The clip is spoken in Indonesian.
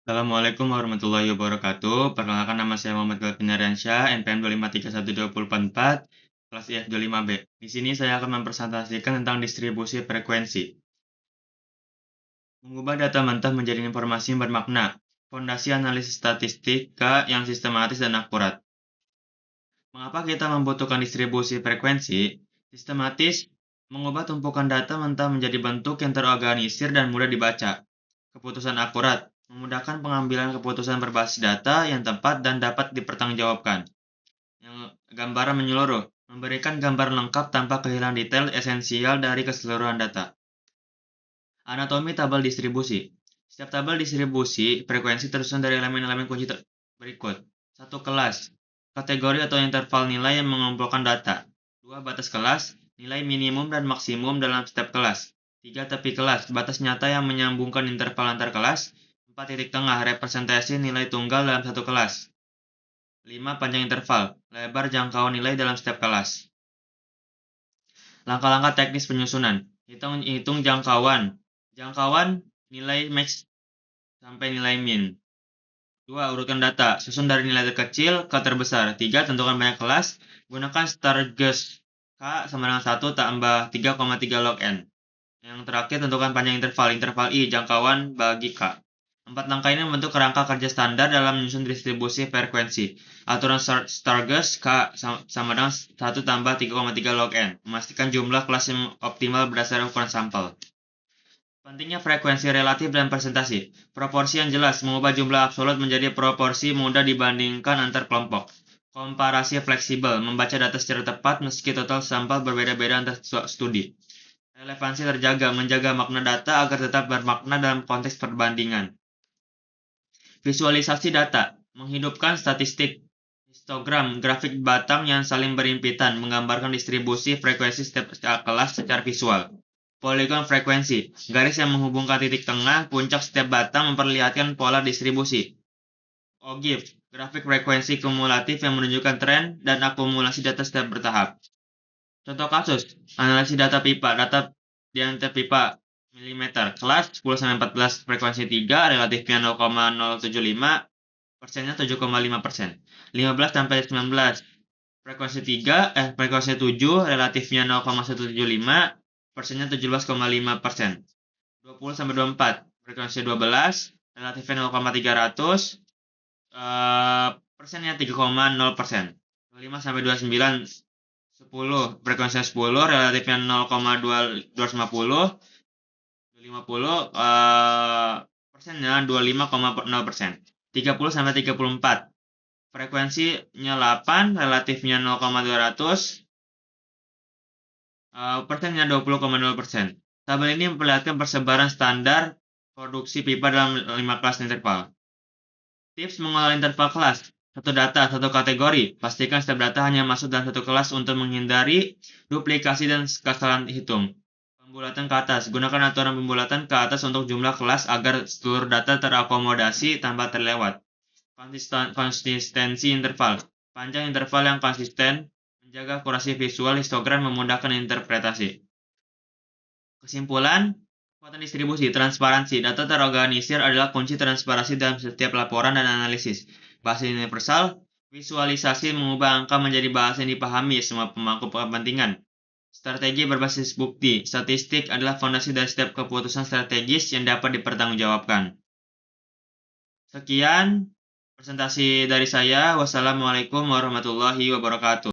Assalamualaikum warahmatullahi wabarakatuh. Perkenalkan, nama saya Muhammad Galvin Aryansyah, NPM 2531244, kelas IF 25B. Di sini saya akan mempresentasikan tentang distribusi frekuensi. Mengubah data mentah menjadi informasi yang bermakna. Fondasi analisis statistika yang sistematis dan akurat. Mengapa kita membutuhkan distribusi frekuensi? Sistematis mengubah tumpukan data mentah menjadi bentuk yang terorganisir dan mudah dibaca. Keputusan akurat memudahkan pengambilan keputusan berbasis data yang tepat dan dapat dipertanggungjawabkan. Yang gambaran menyeluruh memberikan gambar lengkap tanpa kehilangan detail esensial dari keseluruhan data. Anatomi tabel distribusi. Setiap tabel distribusi frekuensi tersusun dari elemen-elemen kunci berikut. 1. Kelas. Kategori atau interval nilai yang mengumpulkan data. 2. Batas kelas. Nilai minimum dan maksimum dalam setiap kelas. 3. Tepi kelas. Batas nyata yang menyambungkan interval antar kelas. 4. Titik tengah. Representasi nilai tunggal dalam satu kelas. 5. Panjang interval. Lebar jangkauan nilai dalam setiap kelas. Langkah-langkah teknis penyusunan. Hitung jangkauan. Jangkauan nilai max sampai nilai min. 2. Urutkan data. Susun dari nilai terkecil ke terbesar. 3. Tentukan banyak kelas. Gunakan Stargust K sama dengan 1 tambah 3,3 log N. Yang terakhir, tentukan panjang interval. Interval I, jangkauan bagi K. 4 langkah ini membentuk kerangka kerja standar dalam menyusun distribusi frekuensi. Aturan Stargust K sama dengan 1 tambah 3,3 log N. Memastikan jumlah kelas yang optimal berdasarkan ukuran sampel. Pentingnya frekuensi relatif dan presentasi. Proporsi yang jelas mengubah jumlah absolut menjadi proporsi mudah dibandingkan antar kelompok. Komparasi fleksibel membaca data secara tepat meski total sampel berbeda-beda antar studi. Relevansi terjaga menjaga makna data agar tetap bermakna dalam konteks perbandingan. Visualisasi data menghidupkan statistik. Histogram grafik batang yang saling berimpitan menggambarkan distribusi frekuensi setiap kelas secara visual. Poligon frekuensi, garis yang menghubungkan titik tengah puncak setiap batang memperlihatkan pola distribusi. OGIF, grafik frekuensi kumulatif yang menunjukkan tren dan akumulasi data setiap bertahap. Contoh kasus, analisis data pipa, data diameter pipa mm, kelas 10-14, frekuensi 3, relatifnya 0,075, persennya 7,5%. 15-19, frekuensi 7, relatifnya 0,175, persennya 17,5%. 20-24, frekuensi 12, relatifnya 0,300, persennya 3,0%. 25-29, 10, frekuensinya 10, relatifnya 0,250, 50, persennya 25,0%. 30-34, frekuensinya 8, relatifnya 0,200, persennya 20,0%. Tabel ini memperlihatkan persebaran standar produksi pipa dalam 5 kelas interval. Tips mengolah interval kelas. Satu data, satu kategori. Pastikan setiap data hanya masuk dalam satu kelas untuk menghindari duplikasi dan kesalahan hitung. Pembulatan ke atas. Gunakan aturan pembulatan ke atas untuk jumlah kelas agar seluruh data terakomodasi tanpa terlewat. Konsistensi interval. Panjang interval yang konsisten menjaga akurasi visual. Histogram memudahkan interpretasi. Kesimpulan, kekuatan distribusi, transparansi, data terorganisir adalah kunci transparansi dalam setiap laporan dan analisis. Bahasa universal, visualisasi mengubah angka menjadi bahasa yang dipahami semua pemangku kepentingan. Strategi berbasis bukti, statistik adalah fondasi dari setiap keputusan strategis yang dapat dipertanggungjawabkan. Sekian presentasi dari saya. Wassalamualaikum warahmatullahi wabarakatuh.